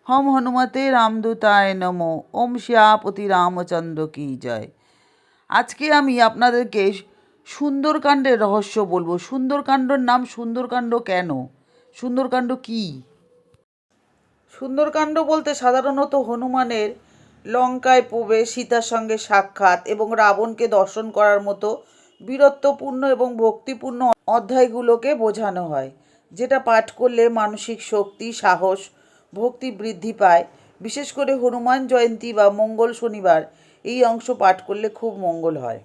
हम हनुमते রামদূতায় নমো। ওম শিয়াপতি রামচন্দ্র কি জয়। আজকে আমি আপনাদেরকে সুন্দরকাণ্ডের রহস্য বলবো। সুন্দরকাণ্ডর নাম সুন্দরকাণ্ড কেন? সুন্দরকাণ্ড কি? সুন্দরকাণ্ড বলতে সাধারণত হনুমানের লঙ্কায় প্রবেশ, সীতার সঙ্গে সাক্ষাৎ এবং রাবণকে দর্শন করার মতো বীরত্বপূর্ণ এবং ভক্তিপূর্ণ অধ্যায়গুলোকে বোঝানো হয়, যেটা পাঠ করলে মানসিক শক্তি, সাহস, ভক্তি বৃদ্ধি পায়। বিশেষ করে হনুমান জয়ন্তী বা মঙ্গল শনিবার এই অংশ পাঠ করলে খুব মঙ্গল হয়।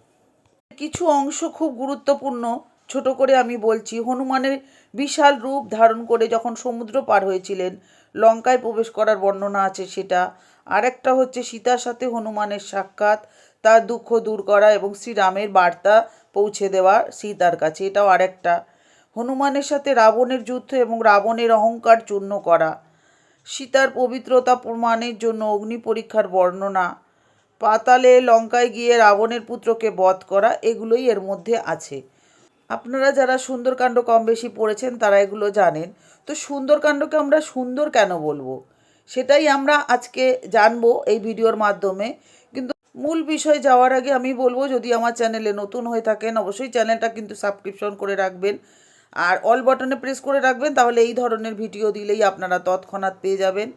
কিছু অংশ খুব গুরুত্বপূর্ণ, ছোট করে আমি বলছি। হনুমানের বিশাল রূপ ধারণ করে যখন সমুদ্র পার হয়েছিলেন, লঙ্কায় প্রবেশ করার বর্ণনা আছে সেটা। আরেকটা হচ্ছে সীতার সাথে হনুমানের সাক্ষাৎ, তার দুঃখ দূর করা এবং শ্রীরামের বার্তা পৌঁছে দেওয়া সীতার কাছে, এটাও আরেকটা। হনুমানের সাথে রাবণের যুদ্ধ এবং রাবণের অহংকার চূর্ণ করা, সীতার পবিত্রতা প্রমাণের জন্য অগ্নি পরীক্ষার বর্ণনা, পাতালে লঙ্কায় গিয়ে রাবণের পুত্রকে বধ করা, এগুলোই এর মধ্যে আছে। আপনারা যারা সুন্দরকাণ্ড কম বেশি পড়েছেন তারা এগুলো জানেন। তো সুন্দরকাণ্ডকে আমরা সুন্দর কেন বলবো, সেটাই আমরা আজকে জানবো এই ভিডিওর মাধ্যমে। কিন্তু মূল বিষয়ে যাওয়ার আগে আমি বলবো, যদি আমার চ্যানেলে নতুন হয়ে থাকেন অবশ্যই চ্যানেলটা কিন্তু সাবস্ক্রিপশন করে রাখবেন আর অল বাটনে প্রেস করে রাখবেন, তাহলে এই ধরনের ভিডিও দিলেই আপনারা তৎক্ষণাৎ পেয়ে যাবেন।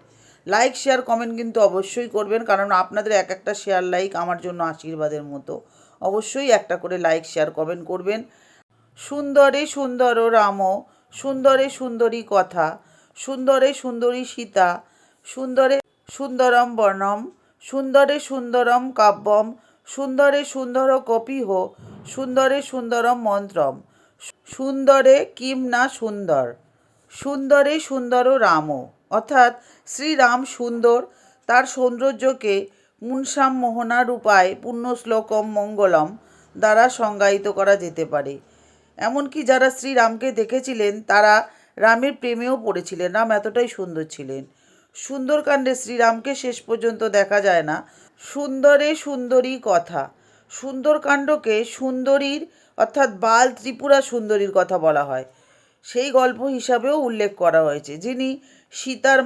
লাইক শেয়ার কমেন্ট কিন্তু অবশ্যই করবেন, কারণ আপনাদের এক একটা শেয়ার লাইক আমার জন্য আশীর্বাদের মতো। অবশ্যই একটা করে লাইক শেয়ার কমেন্ট করবেন। সুন্দরে সুন্দর রাম, সুন্দরে সুন্দরী কথা, সুন্দরে সুন্দরী সীতা, সুন্দরে সুন্দরম বর্ণম, সুন্দরে সুন্দরম কাব্যম, সুন্দরে সুন্দর কপিহ, সুন্দরে সুন্দরম মন্ত্রম, সুন্দরে কিম না সুন্দর, সুন্দরে সুন্দর রাম। অর্থাৎ শ্রীরাম সুন্দর, তার সৌন্দর্যকে মুনসাম মোহনা রূপায় পুণ্যশ্লোকম মঙ্গলম দ্বারা সংজ্ঞায়িত করা যেতে পারে। এমনকি যারা শ্রীরামকে দেখেছিলেন তারা রামের প্রেমেও পড়েছিলেন, রাম এতটাই সুন্দর ছিলেন। সুন্দরকাণ্ডে শ্রীরামকে শেষ পর্যন্ত দেখা যায় না। সুন্দরে সুন্দরী কথা, সুন্দরকাণ্ডকে সুন্দরীর অর্থাৎ বাল ত্রিপুরা সুন্দরীর কথা বলা হয়, সেই গল্প হিসাবেও উল্লেখ করা হয়েছে, যিনি সীতার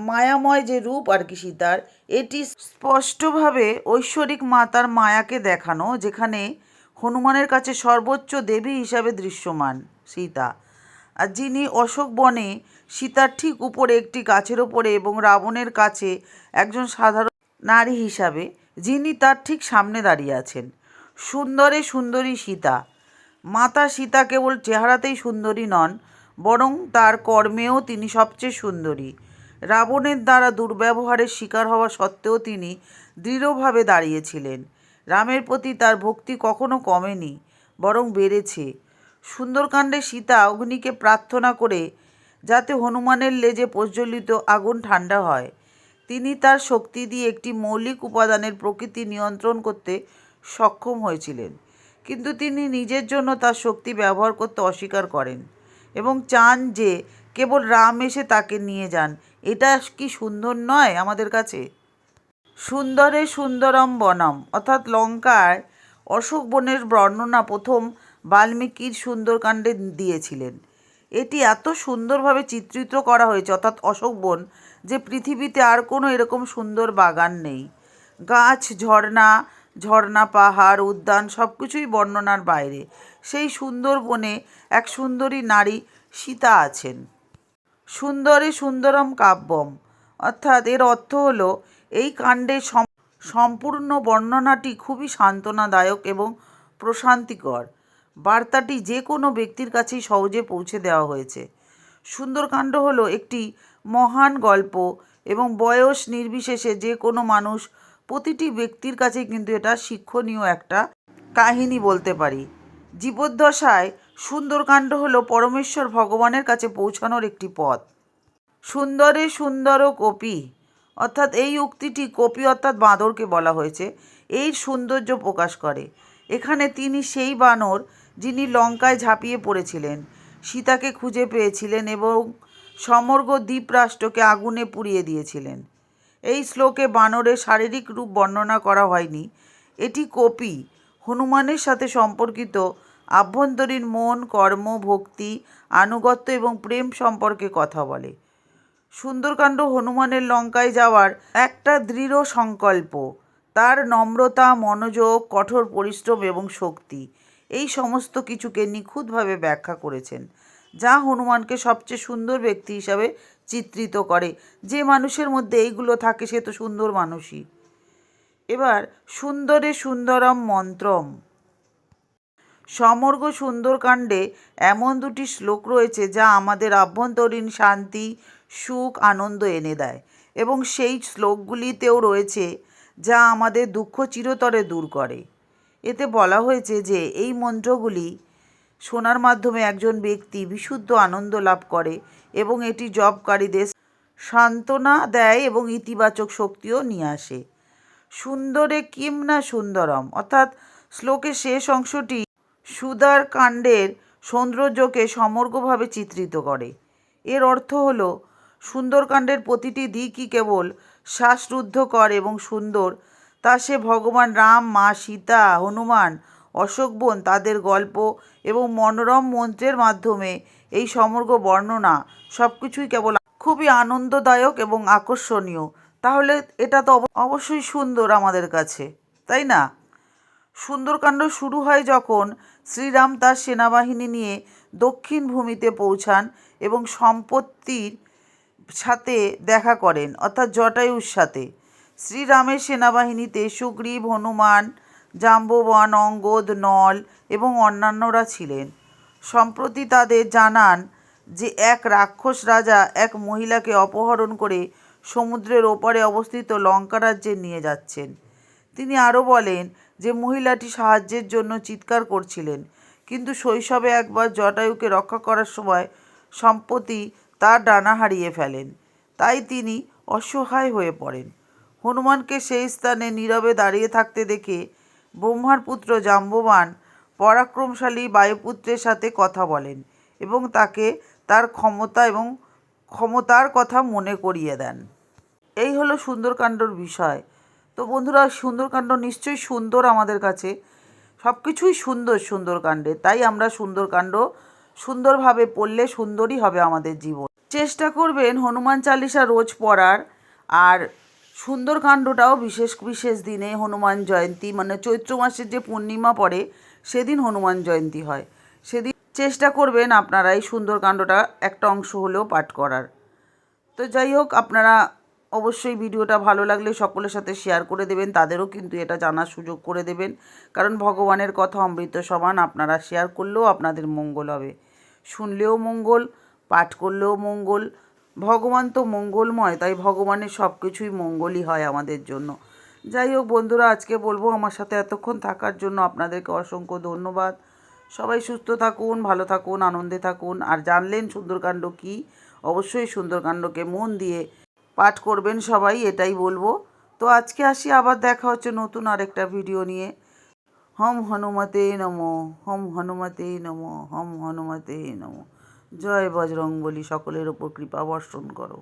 মায়াময় যে রূপ আর কি সীতার, এটি স্পষ্টভাবে ঐশ্বরিক মাতার মায়াকে দেখানো, যেখানে হনুমানের কাছে সর্বোচ্চ দেবী হিসাবে দৃশ্যমান সীতা, আর যিনি অশোক বনে সীতার ঠিক উপরে একটি গাছের ওপরে এবং রাবণের কাছে একজন সাধারণ নারী হিসাবে, যিনি তার ঠিক সামনে দাঁড়িয়ে আছেন। সুন্দরে সুন্দরী সীতা, মাতা সীতা কেবল চেহারাতেই সুন্দরী নন, বরং তার কর্মেও তিনি সবচেয়ে সুন্দরী। রাবণের দ্বারা দুর্ব্যবহারের শিকার হওয়া সত্ত্বেও তিনি দৃঢ়ভাবে দাঁড়িয়েছিলেন। রামের প্রতি তার ভক্তি কখনো কমেনি, বরং বেড়েছে। সুন্দরকাণ্ডে সীতা অগ্নিকে প্রার্থনা করে যাতে হনুমানের লেজে প্রজ্বলিত আগুন ঠান্ডা হয়। তিনি তার শক্তি দিয়ে একটি মৌলিক উপাদানের প্রকৃতি নিয়ন্ত্রণ করতে সক্ষম হয়েছিলেন, কিন্তু তিনি নিজের জন্য তার শক্তি ব্যবহার করতে অস্বীকার করেন এবং চান যে কেবল রাম এসে তাকে নিয়ে যান। এটা কি সুন্দর নয় আমাদের কাছে? সুন্দরে সুন্দরম বনম, অর্থাৎ লঙ্কায় অশোক বনের বর্ণনা প্রথম বাল্মীকির সুন্দরকাণ্ডে দিয়েছিলেন। এটি এত সুন্দরভাবে চিত্রিত করা হয়েছে, অর্থাৎ অশোক বন, যে পৃথিবীতে আর কোনো এরকম সুন্দর বাগান নেই। গাছ, ঝর্ণা, ঝর্ণা, পাহাড়, উদ্যান সব কিছুই বর্ণনার বাইরে। সেই সুন্দর বনে এক সুন্দরী নারী সীতা আছেন। সুন্দরে সুন্দরম কাব্যম, অর্থাৎ এর অর্থ হলো এই কাণ্ডের সম্পূর্ণ বর্ণনাটি খুবই সান্ত্বনাদায়ক এবং প্রশান্তিকর। বার্তাটি যে কোনো ব্যক্তির কাছেই সহজে পৌঁছে দেওয়া হয়েছে। সুন্দরকাণ্ড হলো একটি মহান গল্প এবং বয়স নির্বিশেষে যে কোনো মানুষ, প্রতিটি ব্যক্তির কাছেই কিন্তু এটা শিক্ষণীয় একটা কাহিনী বলতে পারি। জীবদ্দশায় সুন্দরকাণ্ড হলো পরমেশ্বর ভগবানের কাছে পৌঁছানোর একটি পথ। সুন্দরে সুন্দর কপি, অর্থাৎ এই উক্তিটি কপি অর্থাৎ বাঁদরকে বলা হয়েছে, এই সৌন্দর্য প্রকাশ করে। এখানে তিনি সেই বানর যিনি লঙ্কায় ঝাঁপিয়ে পড়েছিলেন, সীতাকে খুঁজে পেয়েছিলেন এবং সমগ্র দ্বীপরাষ্ট্রকে আগুনে পুড়িয়ে দিয়েছিলেন। এই শ্লোকে বানরের শারীরিক রূপ বর্ণনা করা হয়নি। এটি কপি হনুমানের সাথে সম্পর্কিত আভ্যন্তরীণ মন, কর্ম, ভক্তি, আনুগত্য এবং প্রেম সম্পর্কে কথা বলে। সুন্দরকাণ্ড হনুমানের লঙ্কায় যাওয়ার একটা দৃঢ় সংকল্প, তার নম্রতা, মনোযোগ, কঠোর পরিশ্রম এবং শক্তি, এই সমস্ত কিছুকে নিখুঁতভাবে ব্যাখ্যা করেছেন, যা হনুমানকে সবচেয়ে সুন্দর ব্যক্তি হিসাবে চিত্রিত করে। যে মানুষের মধ্যে এইগুলো থাকে সে তো সুন্দর মানুষই। এবার সুন্দরে সুন্দরম মন্ত্রম। সমগ্র সুন্দরকাণ্ডে এমন দুটি শ্লোক রয়েছে যা আমাদের আভ্যন্তরীণ শান্তি, সুখ, আনন্দ এনে দেয়, এবং সেই শ্লোকগুলিতেও রয়েছে যা আমাদের দুঃখ চিরতরে দূর করে। এতে বলা হয়েছে যে এই মন্ত্রগুলি শোনার মাধ্যমে একজন ব্যক্তি বিশুদ্ধ আনন্দ লাভ করে এবং এটি জপকারীদের সান্ত্বনা দেয় এবং ইতিবাচক শক্তিও নিয়ে আসে। সুন্দরে কিম না সুন্দরম, অর্থাৎ শ্লোকের শেষ অংশটি সুন্দরকাণ্ডের সৌন্দর্যকে সমগ্রভাবে চিত্রিত করে। এর অর্থ হল সুন্দরকাণ্ডের প্রতিটি দিকই কেবল শ্বাসরুদ্ধকর এবং সুন্দর, তা সে ভগবান রাম, মা সীতা, হনুমান, অশোকবন, তাদের গল্প এবং মনোরম মন্ত্রের মাধ্যমে এই সমগ্র বর্ণনা সব কিছুই কেবল খুবই আনন্দদায়ক এবং আকর্ষণীয়। তাহলে এটা তো অবশ্যই সুন্দর আমাদের কাছে, তাই না? সুন্দরকাণ্ড শুরু হয় যখন শ্রীরাম তার সেনাবাহিনী নিয়ে দক্ষিণ ভূমিতে পৌঁছান এবং সম্পত্তির সাথে দেখা করেন, অর্থাৎ জটায়ুর সাথে। শ্রীরামের সেনাবাহিনীতে সুগ্রীব, হনুমান, জাম্ববান, অঙ্গদ, নল এবং অন্যান্যরা ছিলেন। সম্প্রতি তাদের জানান যে এক রাক্ষস রাজা এক মহিলাকে অপহরণ করে সমুদ্রের ওপারে অবস্থিত লঙ্কা রাজ্যে নিয়ে যাচ্ছেন। তিনি আরও বলেন যে মহিলাটি সাহায্যের জন্য চিৎকার করছিলেন, কিন্তু শৈশবে একবার জটায়ুকে রক্ষা করার সময় সম্প্রতি তার ডানা হারিয়ে ফেলেন, তাই তিনি অসহায় হয়ে পড়েন। হনুমানকে সেই স্থানে নীরবে দাঁড়িয়ে থাকতে দেখে ব্রহ্মার পুত্র জাম্ববান পরাক্রমশালী বায়ুপুত্রের সাথে কথা বলেন এবং তাকে তার ক্ষমতার কথা মনে করিয়ে দেন। এই হলো সুন্দরকাণ্ডর বিষয়। তো বন্ধুরা, সুন্দরকাণ্ড নিশ্চয়ই সুন্দর আমাদের কাছে, সব কিছুই সুন্দর সুন্দরকাণ্ডে, তাই আমরা সুন্দরকাণ্ড সুন্দরভাবে পড়লে সুন্দরই হবে আমাদের জীবন। চেষ্টা করবেন হনুমান চালিসা রোজ পড়ার। আর সুন্দরকাণ্ডটাও বিশেষ বিশেষ দিনে, হনুমান জয়ন্তী মানে চৈত্র মাসের যে পূর্ণিমা পড়ে সেদিন হনুমান জয়ন্তী হয়, সেদিন চেষ্টা করবেন আপনারা এই সুন্দরকাণ্ডটা একটা অংশ হলেও পাঠ করার। তো যাই হোক, আপনারা অবশ্যই ভিডিওটা ভালো লাগলে সকলের সাথে শেয়ার করে দেবেন, তাদেরও কিন্তু এটা জানার সুযোগ করে দেবেন, কারণ ভগবানের কথা অমৃত সমান। আপনারা শেয়ার করলেও আপনাদের মঙ্গল হবে, শুনলেও মঙ্গল, পাঠ করলেও মঙ্গল। ভগবান তো মঙ্গলময়, তাই ভগবানের সব কিছুই মঙ্গলই হয় আমাদের জন্য। যাই হোক বন্ধুরা, আজকে বলবো আমার সাথে এতক্ষণ থাকার জন্য আপনাদেরকে অসংখ্য ধন্যবাদ। সবাই সুস্থ থাকুন, ভালো থাকুন, আনন্দে থাকুন। আর জানলেন সুন্দরকাণ্ড কী, অবশ্যই সুন্দরকাণ্ডকে মন দিয়ে পাঠ করবেন সবাই, এটাই বলবো। তো আজকে আসি, আবার দেখা হচ্ছে নতুন আরেকটা ভিডিও নিয়ে। হম হনুমতে নমো, হম হনুমতে নমো, হম হনুমতে নমো। জয় বজরংবলী, সকলের ওপর কৃপা বর্ষণ করো।